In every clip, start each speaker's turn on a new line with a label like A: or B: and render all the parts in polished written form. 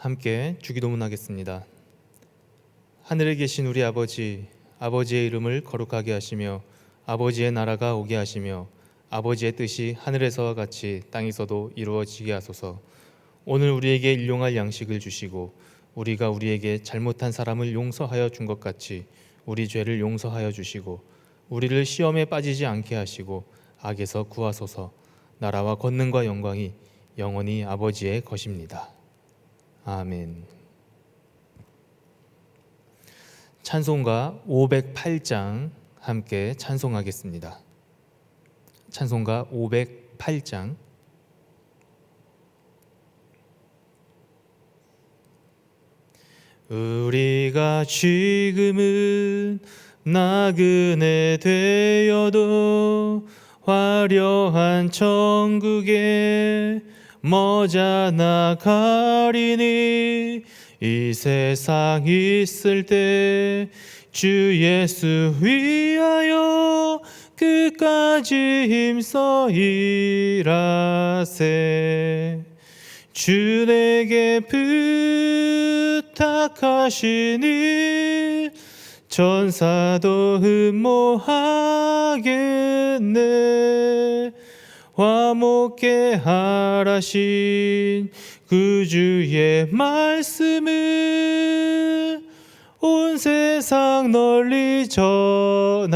A: 함께 주기도문 하겠습니다. 하늘에 계신 우리 아버지, 아버지의 이름을 거룩하게 하시며 아버지의 나라가 오게 하시며 아버지의 뜻이 하늘에서와 같이 땅에서도 이루어지게 하소서. 오늘 우리에게 일용할 양식을 주시고 우리가 우리에게 잘못한 사람을 용서하여 준 것 같이 우리 죄를 용서하여 주시고 우리를 시험에 빠지지 않게 하시고 악에서 구하소서. 나라와 권능과 영광이 영원히 아버지의 것입니다. 아멘. 찬송가 508장 함께 찬송하겠습니다. 찬송가 508장. 우리가 지금은 나그네 되어도 화려한 천국에 머자 나가리니 이 세상 있을 때 주 예수 위하여 끝까지 힘써 일하세. 주 내게 부탁하시니 천사도 흠모하겠네. 화목케 하라신 그 주의 말씀을 온 세상 널리 전하세.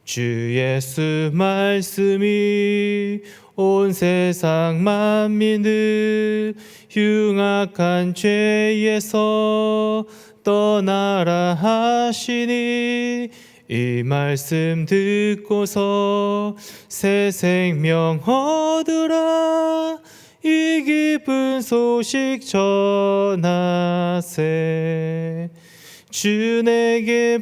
A: 주 예수 말씀이 온 세상 만민을 흉악한 죄에서 떠나라 하시니 이 말씀 듣고서 새 생명 얻으라. 이 기쁜 소식 전하세. 주 내게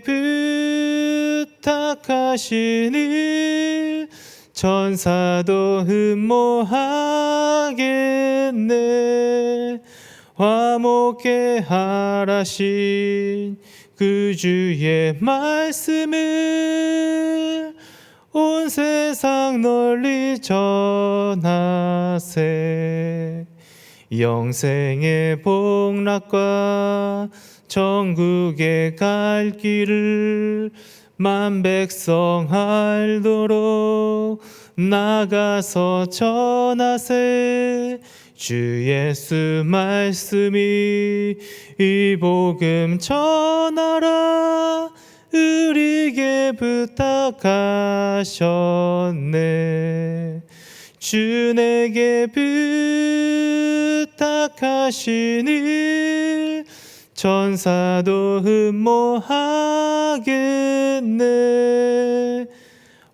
A: 부탁하시니 천사도 흠모하겠네. 화목케 하라신 그 주의 말씀을 온 세상 널리 전하세. 영생의 복락과 천국에 갈 길을 만 백성 알도록 나가서 전하세. 주 예수 말씀이 이 복음 전하라. 우리에게 부탁하셨네. 주 내게 부탁하시니 천사도 흠모하겠네.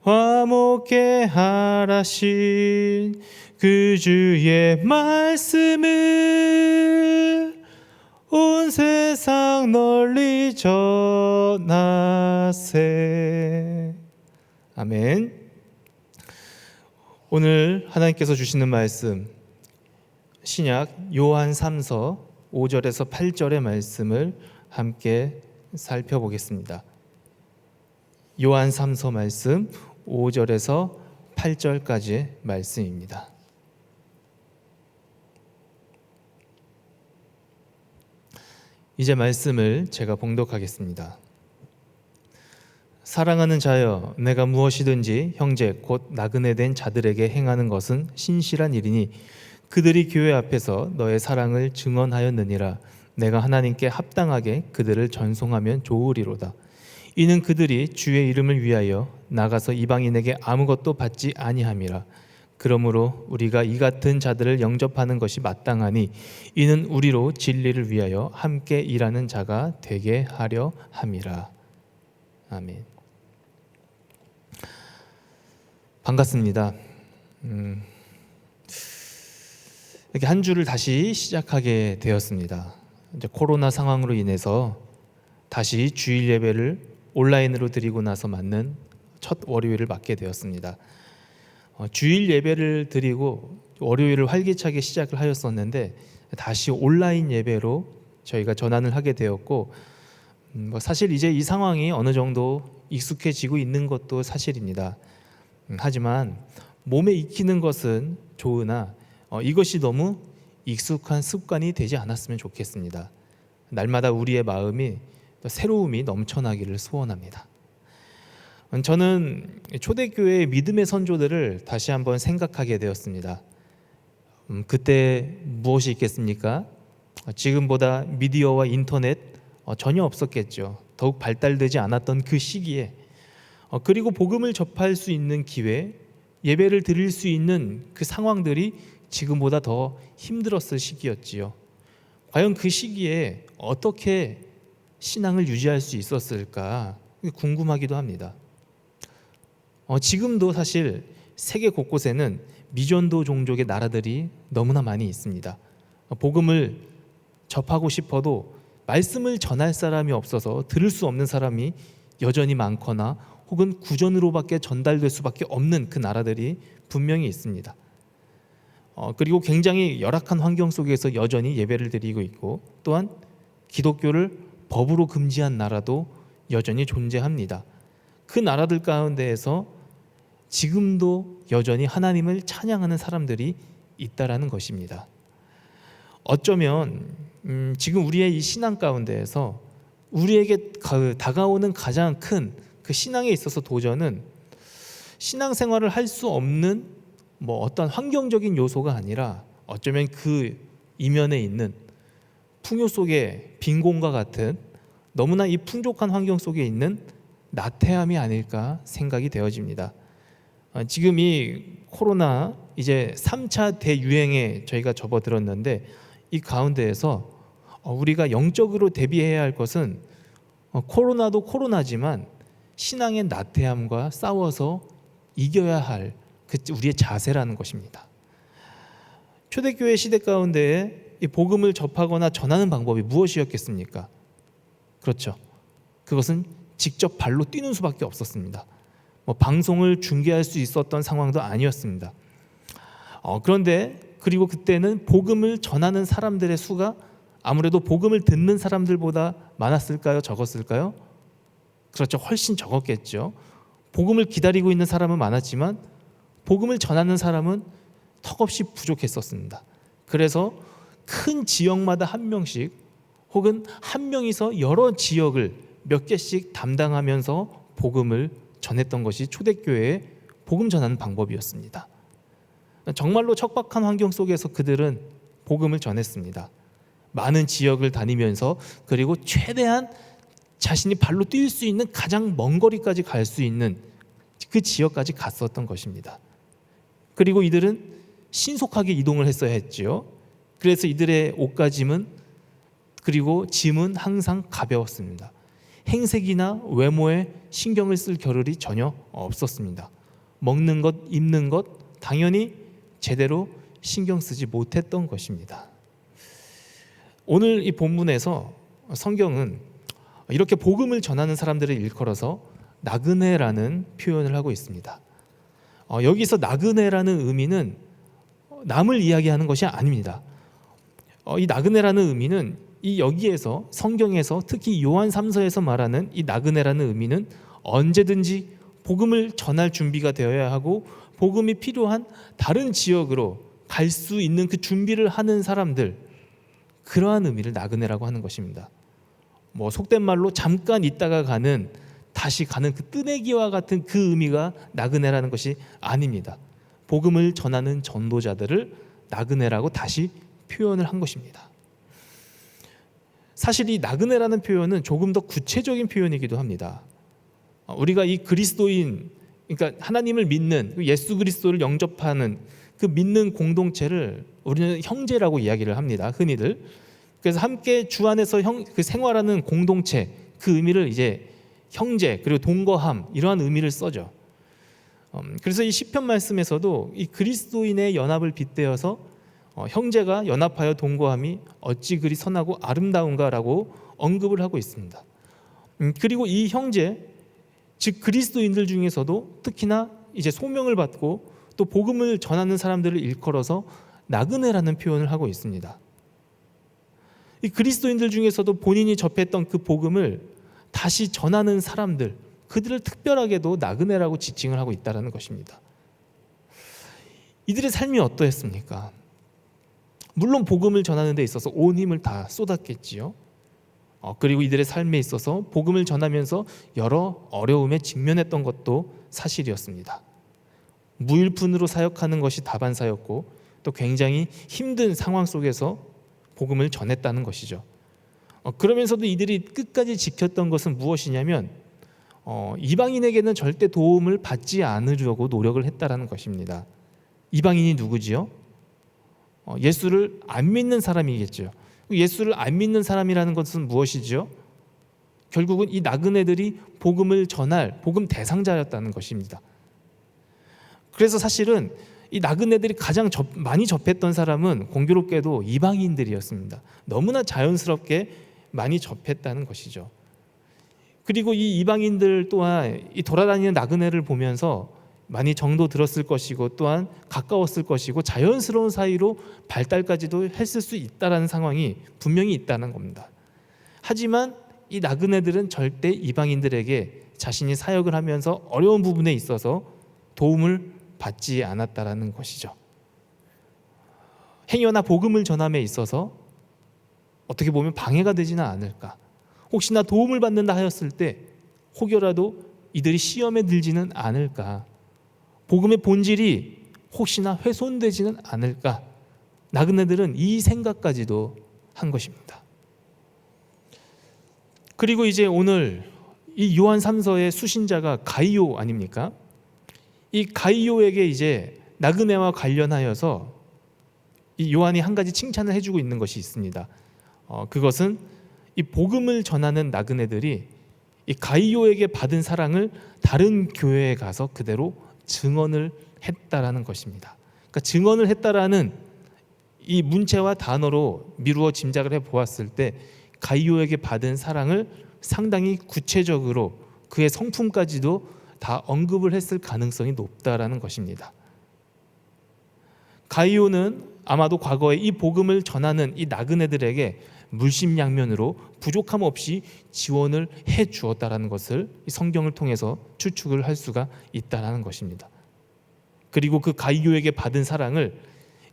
A: 화목케 하라신 그 주의 말씀을 온 세상 널리 전하세. 아멘. 오늘 하나님께서 주시는 말씀, 신약 요한 3서 5절에서 8절의 말씀을 함께 살펴보겠습니다. 요한 3서 말씀 5절에서 8절까지의 말씀입니다. 이제 말씀을 제가 봉독하겠습니다. 사랑하는 자여, 내가 무엇이든지 형제 곧 나그네 된 자들에게 행하는 것은 신실한 일이니 그들이 교회 앞에서 너의 사랑을 증언하였느니라. 내가 하나님께 합당하게 그들을 전송하면 좋으리로다. 이는 그들이 주의 이름을 위하여 나가서 이방인에게 아무것도 받지 아니함이라. 그러므로 우리가 이 같은 자들을 영접하는 것이 마땅하니 이는 우리로 진리를 위하여 함께 일하는 자가 되게 하려 함이라. 아멘. 반갑습니다. 이렇게 한 주를 다시 시작하게 되었습니다. 이제 코로나 상황으로 인해서 다시 주일 예배를 온라인으로 드리고 나서 맞는 첫 월요일을 맞게 되었습니다. 주일 예배를 드리고 월요일을 활기차게 시작을 하였었는데 다시 온라인 예배로 저희가 전환을 하게 되었고, 사실 이제 이 상황이 어느 정도 익숙해지고 있는 것도 사실입니다. 하지만 몸에 익히는 것은 좋으나 이것이 너무 익숙한 습관이 되지 않았으면 좋겠습니다. 날마다 우리의 마음이 새로움이 넘쳐나기를 소원합니다. 저는 초대교회의 믿음의 선조들을 다시 한번 생각하게 되었습니다. 그때 무엇이 있겠습니까? 지금보다 미디어와 인터넷 전혀 없었겠죠. 더욱 발달되지 않았던 그 시기에 그리고 복음을 접할 수 있는 기회, 예배를 드릴 수 있는 그 상황들이 지금보다 더 힘들었을 시기였지요. 과연 그 시기에 어떻게 신앙을 유지할 수 있었을까 궁금하기도 합니다. 지금도 사실 세계 곳곳에는 미전도 종족의 나라들이 너무나 많이 있습니다. 복음을 접하고 싶어도 말씀을 전할 사람이 없어서 들을 수 없는 사람이 여전히 많거나 혹은 구전으로밖에 전달될 수밖에 없는 그 나라들이 분명히 있습니다. 그리고 굉장히 열악한 환경 속에서 여전히 예배를 드리고 있고, 또한 기독교를 법으로 금지한 나라도 여전히 존재합니다. 그 나라들 가운데에서 지금도 여전히 하나님을 찬양하는 사람들이 있다라는 것입니다. 어쩌면 지금 우리의 이 신앙 가운데에서 우리에게 다가오는 가장 큰 그 신앙에 있어서 도전은 신앙생활을 할 수 없는 어떤 환경적인 요소가 아니라 어쩌면 그 이면에 있는 풍요 속의 빈곤과 같은 너무나 이 풍족한 환경 속에 있는 나태함이 아닐까 생각이 되어집니다. 지금 이 코로나 이제 3차 대유행에 저희가 접어들었는데, 이 가운데에서 우리가 영적으로 대비해야 할 것은 코로나도 코로나지만 신앙의 나태함과 싸워서 이겨야 할 우리의 자세라는 것입니다. 초대교회 시대 가운데에 이 복음을 접하거나 전하는 방법이 무엇이었겠습니까? 그렇죠. 그것은 직접 발로 뛰는 수밖에 없었습니다. 방송을 중계할 수 있었던 상황도 아니었습니다. 그런데 그리고 그때는 복음을 전하는 사람들의 수가 아무래도 복음을 듣는 사람들보다 많았을까요? 적었을까요? 그렇죠. 훨씬 적었겠죠. 복음을 기다리고 있는 사람은 많았지만 복음을 전하는 사람은 턱없이 부족했었습니다. 그래서 큰 지역마다 한 명씩 혹은 한 명이서 여러 지역을 몇 개씩 담당하면서 복음을 전했던 것이 초대교회의 복음 전하는 방법이었습니다. 정말로 척박한 환경 속에서 그들은 복음을 전했습니다. 많은 지역을 다니면서 그리고 최대한 자신이 발로 뛸 수 있는 가장 먼 거리까지 갈 수 있는 그 지역까지 갔었던 것입니다. 그리고 이들은 신속하게 이동을 했어야 했지요. 그래서 이들의 옷가짐은 그리고 짐은 항상 가벼웠습니다. 행색이나 외모에 신경을 쓸 겨를이 전혀 없었습니다. 먹는 것, 입는 것 당연히 제대로 신경 쓰지 못했던 것입니다. 오늘 이 본문에서 성경은 이렇게 복음을 전하는 사람들을 일컬어서 나그네라는 표현을 하고 있습니다. 여기서 나그네라는 의미는 남을 이야기하는 것이 아닙니다. 이 나그네라는 의미는 여기에서 성경에서 특히 요한 3서에서 말하는 이 나그네라는 의미는 언제든지 복음을 전할 준비가 되어야 하고 복음이 필요한 다른 지역으로 갈 수 있는 그 준비를 하는 사람들, 그러한 의미를 나그네라고 하는 것입니다. 속된 말로 잠깐 있다가 다시 가는 그 뜨내기와 같은 그 의미가 나그네라는 것이 아닙니다. 복음을 전하는 전도자들을 나그네라고 다시 표현을 한 것입니다. 사실 이 나그네라는 표현은 조금 더 구체적인 표현이기도 합니다. 우리가 이 그리스도인, 그러니까 하나님을 믿는 예수 그리스도를 영접하는 그 믿는 공동체를 우리는 형제라고 이야기를 합니다. 흔히들. 그래서 함께 주 안에서 그 생활하는 공동체, 그 의미를 이제 형제 그리고 동거함 이러한 의미를 써죠. 그래서 이 시편 말씀에서도 이 그리스도인의 연합을 빗대어서 형제가 연합하여 동거함이 어찌 그리 선하고 아름다운가라고 언급을 하고 있습니다. 그리고 이 형제, 즉 그리스도인들 중에서도 특히나 이제 소명을 받고 또 복음을 전하는 사람들을 일컬어서 나그네라는 표현을 하고 있습니다. 이 그리스도인들 중에서도 본인이 접했던 그 복음을 다시 전하는 사람들, 그들을 특별하게도 나그네라고 지칭을 하고 있다는 것입니다. 이들의 삶이 어떠했습니까? 물론 복음을 전하는 데 있어서 온 힘을 다 쏟았겠지요. 그리고 이들의 삶에 있어서 복음을 전하면서 여러 어려움에 직면했던 것도 사실이었습니다. 무일푼으로 사역하는 것이 다반사였고 또 굉장히 힘든 상황 속에서 복음을 전했다는 것이죠. 그러면서도 이들이 끝까지 지켰던 것은 무엇이냐면 이방인에게는 절대 도움을 받지 않으려고 노력을 했다라는 것입니다. 이방인이 누구지요? 예수를 안 믿는 사람이겠죠. 예수를 안 믿는 사람이라는 것은 무엇이지요? 결국은 이 나그네들이 복음을 전할 복음 대상자였다는 것입니다. 그래서 사실은 이 나그네들이 가장 많이 접했던 사람은 공교롭게도 이방인들이었습니다. 너무나 자연스럽게 많이 접했다는 것이죠. 그리고 이 이방인들 또한 이 돌아다니는 나그네를 보면서 많이 정도 들었을 것이고 또한 가까웠을 것이고 자연스러운 사이로 발달까지도 했을 수 있다는 상황이 분명히 있다는 겁니다. 하지만 이 나그네들은 절대 이방인들에게 자신이 사역을 하면서 어려운 부분에 있어서 도움을 받지 않았다라는 것이죠. 행여나 복음을 전함에 있어서 어떻게 보면 방해가 되지는 않을까, 혹시나 도움을 받는다 하였을 때 혹여라도 이들이 시험에 들지는 않을까, 복음의 본질이 혹시나 훼손되지는 않을까, 나그네들은 이 생각까지도 한 것입니다. 그리고 이제 오늘 이 요한 3서의 수신자가 가이오 아닙니까? 이 가이오에게 이제 나그네와 관련하여서 이 요한이 한 가지 칭찬을 해주고 있는 것이 있습니다. 그것은 이 복음을 전하는 나그네들이 이 가이오에게 받은 사랑을 다른 교회에 가서 그대로 증언을 했다라는 것입니다. 그러니까 증언을 했다라는 이 문체와 단어로 미루어 짐작을 해보았을 때 가이오에게 받은 사랑을 상당히 구체적으로 그의 성품까지도 다 언급을 했을 가능성이 높다라는 것입니다. 가이오는 아마도 과거에 이 복음을 전하는 이 나그네들에게 물심양면으로 부족함 없이 지원을 해 주었다라는 것을 이 성경을 통해서 추측을 할 수가 있다라는 것입니다. 그리고 그 가이오에게 받은 사랑을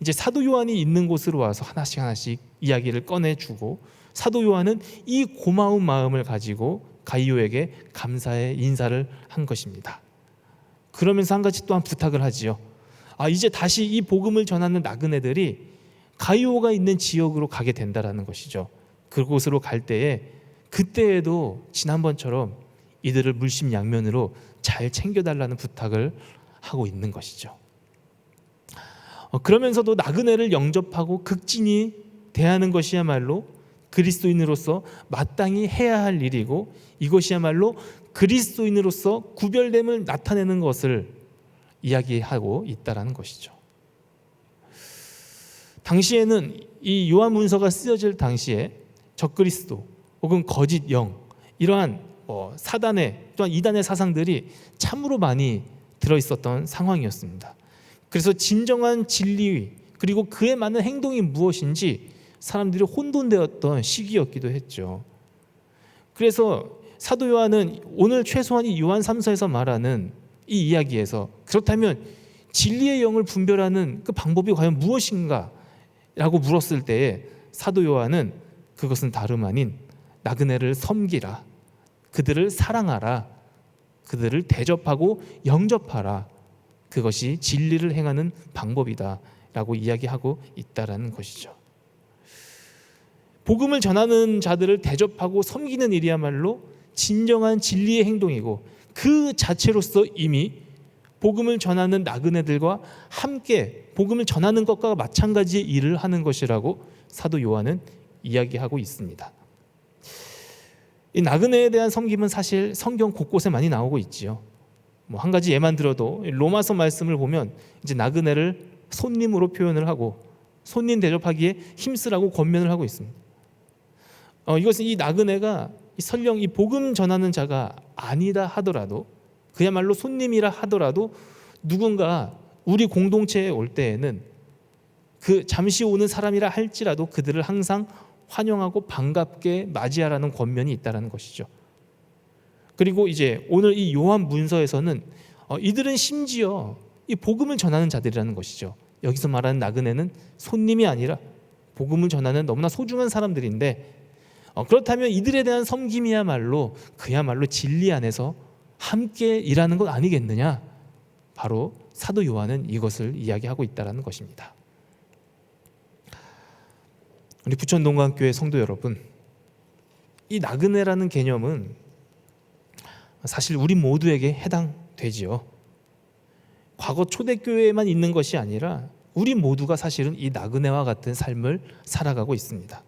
A: 이제 사도 요한이 있는 곳으로 와서 하나씩 이야기를 꺼내주고, 사도 요한은 이 고마운 마음을 가지고 가이오에게 감사의 인사를 한 것입니다. 그러면서 한 가지 또한 부탁을 하지요. 이제 다시 이 복음을 전하는 나그네들이 가이오가 있는 지역으로 가게 된다라는 것이죠. 그곳으로 갈 때에 그때에도 지난번처럼 이들을 물심양면으로 잘 챙겨달라는 부탁을 하고 있는 것이죠. 그러면서도 나그네를 영접하고 극진히 대하는 것이야말로 그리스도인으로서 마땅히 해야 할 일이고, 이것이야말로 그리스도인으로서 구별됨을 나타내는 것을 이야기하고 있다라는 것이죠. 당시에는 이 요한문서가 쓰여질 당시에 적그리스도 혹은 거짓 영, 이러한 사단의 또한 이단의 사상들이 참으로 많이 들어있었던 상황이었습니다. 그래서 진정한 진리 그리고 그에 맞는 행동이 무엇인지 사람들이 혼돈되었던 시기였기도 했죠. 그래서 사도 요한은 오늘 최소한 이 요한 3서에서 말하는 이 이야기에서 그렇다면 진리의 영을 분별하는 그 방법이 과연 무엇인가 라고 물었을 때에 사도 요한은 그것은 다름 아닌 나그네를 섬기라, 그들을 사랑하라, 그들을 대접하고 영접하라, 그것이 진리를 행하는 방법이다 라고 이야기하고 있다라는 것이죠. 복음을 전하는 자들을 대접하고 섬기는 일이야말로 진정한 진리의 행동이고, 그 자체로서 이미 복음을 전하는 나그네들과 함께 복음을 전하는 것과 마찬가지의 일을 하는 것이라고 사도 요한은 이야기하고 있습니다. 이 나그네에 대한 섬김은 사실 성경 곳곳에 많이 나오고 있지요. 한 가지 예만 들어도 로마서 말씀을 보면 이제 나그네를 손님으로 표현을 하고 손님 대접하기에 힘쓰라고 권면을 하고 있습니다. 이것은 이 나그네가 설령 이 복음 전하는 자가 아니다 하더라도, 그야말로 손님이라 하더라도 누군가 우리 공동체에 올 때에는 그 잠시 오는 사람이라 할지라도 그들을 항상 환영하고 반갑게 맞이하라는 권면이 있다는 것이죠. 그리고 이제 오늘 이 요한 문서에서는 이들은 심지어 이 복음을 전하는 자들이라는 것이죠. 여기서 말하는 나그네는 손님이 아니라 복음을 전하는 너무나 소중한 사람들인데 그렇다면 이들에 대한 섬김이야말로 그야말로 진리 안에서 함께 일하는 것 아니겠느냐? 바로 사도 요한은 이것을 이야기하고 있다는 것입니다. 우리 부천동강교회 성도 여러분, 이 나그네라는 개념은 사실 우리 모두에게 해당되지요. 과거 초대교회에만 있는 것이 아니라 우리 모두가 사실은 이 나그네와 같은 삶을 살아가고 있습니다.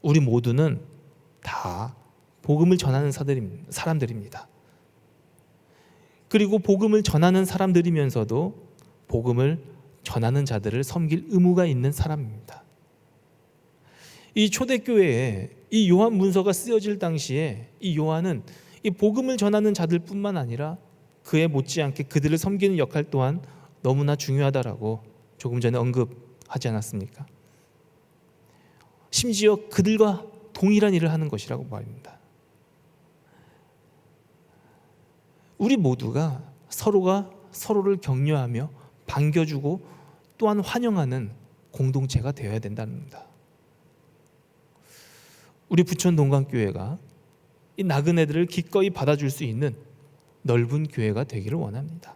A: 우리 모두는 다 복음을 전하는 사람들입니다. 그리고 복음을 전하는 사람들이면서도 복음을 전하는 자들을 섬길 의무가 있는 사람입니다. 이 초대교회에 이 요한 문서가 쓰여질 당시에 이 요한은 이 복음을 전하는 자들뿐만 아니라 그에 못지않게 그들을 섬기는 역할 또한 너무나 중요하다라고 조금 전에 언급하지 않았습니까? 심지어 그들과 동일한 일을 하는 것이라고 말입니다. 우리 모두가 서로가 서로를 격려하며 반겨주고 또한 환영하는 공동체가 되어야 된다는 겁니다. 우리 부천 동강교회가 이 나그네들을 기꺼이 받아줄 수 있는 넓은 교회가 되기를 원합니다.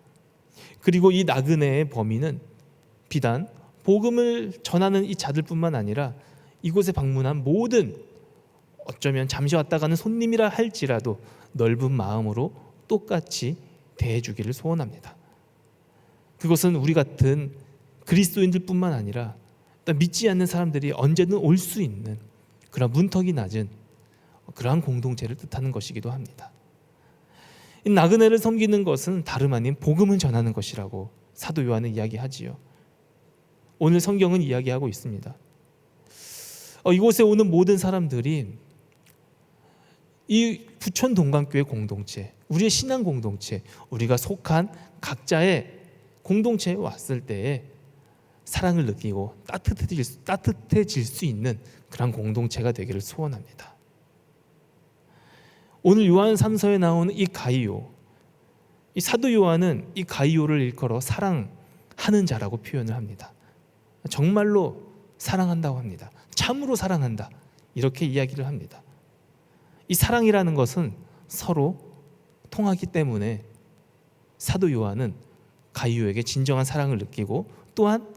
A: 그리고 이 나그네의 범위는 비단 복음을 전하는 이 자들뿐만 아니라 이곳에 방문한 모든 어쩌면 잠시 왔다 가는 손님이라 할지라도 넓은 마음으로 똑같이 대해주기를 소원합니다. 그것은 우리 같은 그리스도인들뿐만 아니라 믿지 않는 사람들이 언제든 올 수 있는 그런 문턱이 낮은 그러한 공동체를 뜻하는 것이기도 합니다. 이 나그네를 섬기는 것은 다름 아닌 복음을 전하는 것이라고 사도 요한은 이야기하지요. 오늘 성경은 이야기하고 있습니다. 이곳에 오는 모든 사람들이 이 부천 동강교회 공동체, 우리의 신앙 공동체, 우리가 속한 각자의 공동체에 왔을 때에 사랑을 느끼고 따뜻해질 수 있는 그런 공동체가 되기를 소원합니다. 오늘 요한 3서에 나오는 이 가이오, 이 사도 요한은 이 가이오를 일컬어 사랑하는 자라고 표현을 합니다. 정말로 사랑한다고 합니다. 참으로 사랑한다, 이렇게 이야기를 합니다. 이 사랑이라는 것은 서로 통하기 때문에 사도 요한은 가이오에게 진정한 사랑을 느끼고 또한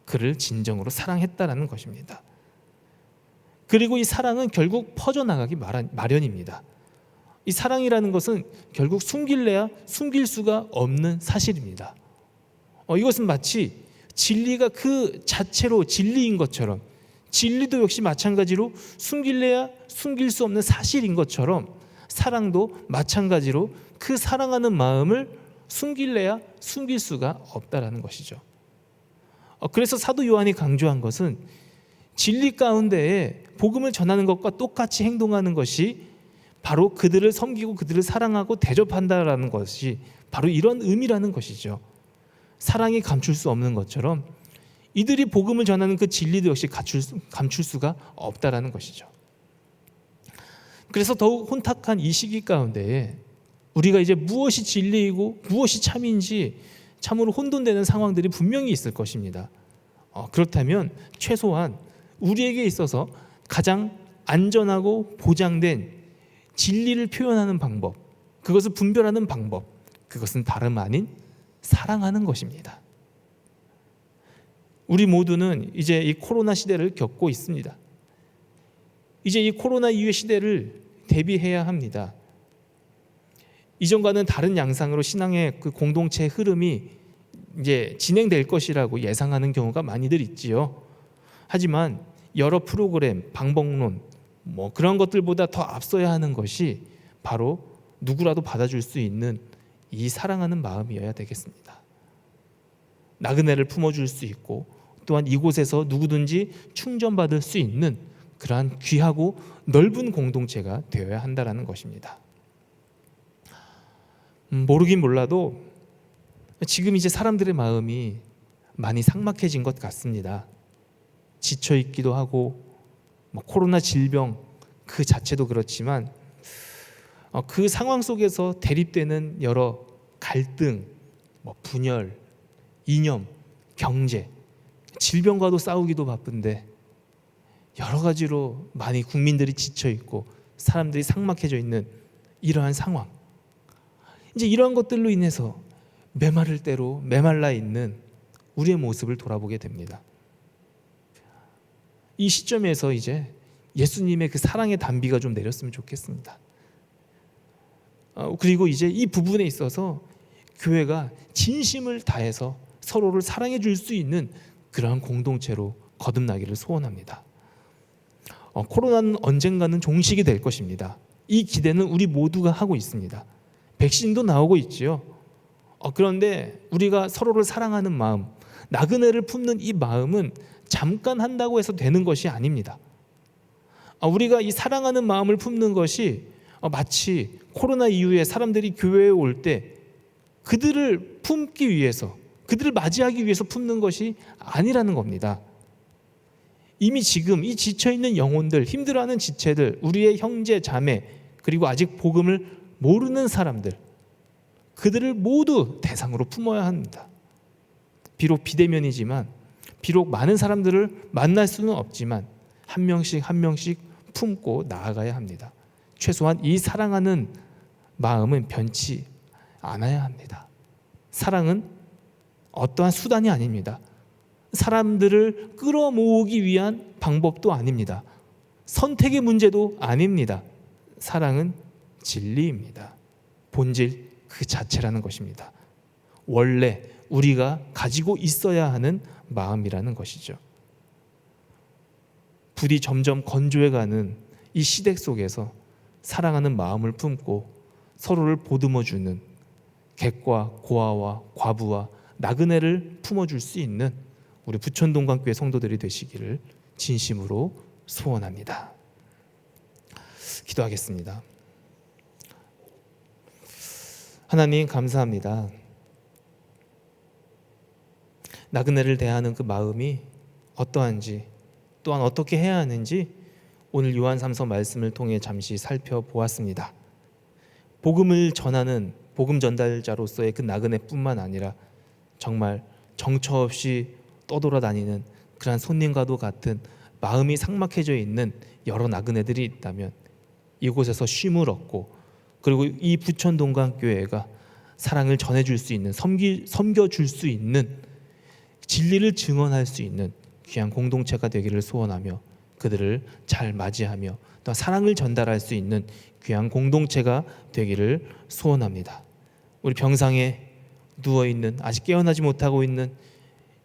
A: 그를 진정으로 사랑했다라는 것입니다. 그리고 이 사랑은 결국 퍼져나가기 마련입니다. 이 사랑이라는 것은 결국 숨길래야 숨길 수가 없는 사실입니다. 이것은 마치 진리가 그 자체로 진리인 것처럼, 진리도 역시 마찬가지로 숨길래야 숨길 수 없는 사실인 것처럼, 사랑도 마찬가지로 그 사랑하는 마음을 숨길래야 숨길 수가 없다라는 것이죠. 그래서 사도 요한이 강조한 것은 진리 가운데에 복음을 전하는 것과 똑같이 행동하는 것이 바로 그들을 섬기고 그들을 사랑하고 대접한다라는 것이 바로 이런 의미라는 것이죠. 사랑이 감출 수 없는 것처럼 이들이 복음을 전하는 그 진리도 역시 감출 수가 없다라는 것이죠. 그래서 더욱 혼탁한 이 시기 가운데에 우리가 이제 무엇이 진리이고 무엇이 참인지 참으로 혼돈되는 상황들이 분명히 있을 것입니다. 그렇다면 최소한 우리에게 있어서 가장 안전하고 보장된 진리를 표현하는 방법, 그것을 분별하는 방법, 그것은 다름 아닌 사랑하는 것입니다. 우리 모두는 이제 이 코로나 시대를 겪고 있습니다. 이제 이 코로나 이후의 시대를 대비해야 합니다. 이전과는 다른 양상으로 신앙의 그 공동체의 흐름이 이제 진행될 것이라고 예상하는 경우가 많이들 있지요. 하지만 여러 프로그램, 방법론 그런 것들보다 더 앞서야 하는 것이 바로 누구라도 받아줄 수 있는 이 사랑하는 마음이어야 되겠습니다. 나그네를 품어줄 수 있고 또한 이곳에서 누구든지 충전받을 수 있는 그러한 귀하고 넓은 공동체가 되어야 한다는 것입니다. 모르긴 몰라도 지금 이제 사람들의 마음이 많이 삭막해진 것 같습니다. 지쳐있기도 하고 코로나 질병 그 자체도 그렇지만 그 상황 속에서 대립되는 여러 갈등, 분열, 이념, 경제, 질병과도 싸우기도 바쁜데 여러 가지로 많이 국민들이 지쳐 있고 사람들이 삭막해져 있는 이러한 상황, 이제 이러한 것들로 인해서 메마를 대로 메말라 있는 우리의 모습을 돌아보게 됩니다. 이 시점에서 이제 예수님의 그 사랑의 단비가 좀 내렸으면 좋겠습니다. 그리고 이제 이 부분에 있어서 교회가 진심을 다해서 서로를 사랑해 줄 수 있는 그러한 공동체로 거듭나기를 소원합니다. 코로나는 언젠가는 종식이 될 것입니다. 이 기대는 우리 모두가 하고 있습니다. 백신도 나오고 있지요. 그런데 우리가 서로를 사랑하는 마음, 나그네를 품는 이 마음은 잠깐 한다고 해서 되는 것이 아닙니다. 우리가 이 사랑하는 마음을 품는 것이 마치 코로나 이후에 사람들이 교회에 올 때 그들을 품기 위해서, 그들을 맞이하기 위해서 품는 것이 아니라는 겁니다. 이미 지금 이 지쳐있는 영혼들, 힘들어하는 지체들, 우리의 형제, 자매, 그리고 아직 복음을 모르는 사람들, 그들을 모두 대상으로 품어야 합니다. 비록 비대면이지만, 비록 많은 사람들을 만날 수는 없지만 한 명씩 한 명씩 품고 나아가야 합니다. 최소한 이 사랑하는 마음은 변치 않아야 합니다. 사랑은 어떠한 수단이 아닙니다. 사람들을 끌어모으기 위한 방법도 아닙니다. 선택의 문제도 아닙니다. 사랑은 진리입니다. 본질 그 자체라는 것입니다. 원래 우리가 가지고 있어야 하는 마음이라는 것이죠. 부디 점점 건조해가는 이 시대 속에서 사랑하는 마음을 품고 서로를 보듬어주는 객과 고아와 과부와 나그네를 품어줄 수 있는 우리 부천동강교회 성도들이 되시기를 진심으로 소원합니다. 기도하겠습니다. 하나님 감사합니다. 나그네를 대하는 그 마음이 어떠한지, 또한 어떻게 해야 하는지 오늘 요한 3서 말씀을 통해 잠시 살펴보았습니다. 복음을 전하는 복음 전달자로서의 그 나그네뿐만 아니라 정말 정처 없이 떠돌아다니는 그런 손님과도 같은 마음이 삭막해져 있는 여러 나그네들이 있다면 이곳에서 쉼을 얻고, 그리고 이 부천동강교회가 사랑을 전해줄 수 있는, 섬겨줄 수 있는, 진리를 증언할 수 있는 귀한 공동체가 되기를 소원하며 그들을 잘 맞이하며 또 사랑을 전달할 수 있는 귀한 공동체가 되기를 소원합니다. 우리 병상에 누워있는, 아직 깨어나지 못하고 있는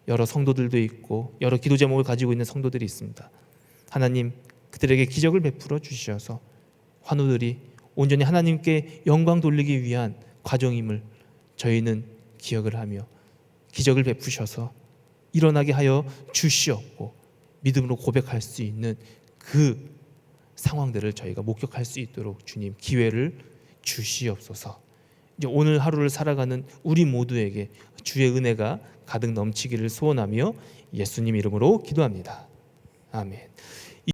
A: 여러 성도들도 있고 여러 기도 제목을 가지고 있는 성도들이 있습니다. 하나님, 그들에게 기적을 베풀어 주셔서 환우들이 온전히 하나님께 영광 돌리기 위한 과정임을 저희는 기억을 하며 기적을 베푸셔서 일어나게 하여 주시옵고 믿음으로 고백할 수 있는 그 상황들을 저희가 목격할 수 있도록 주님 기회를 주시옵소서. 이제 오늘 하루를 살아가는 우리 모두에게 주의 은혜가 가득 넘치기를 소원하며 예수님 이름으로 기도합니다. 아멘.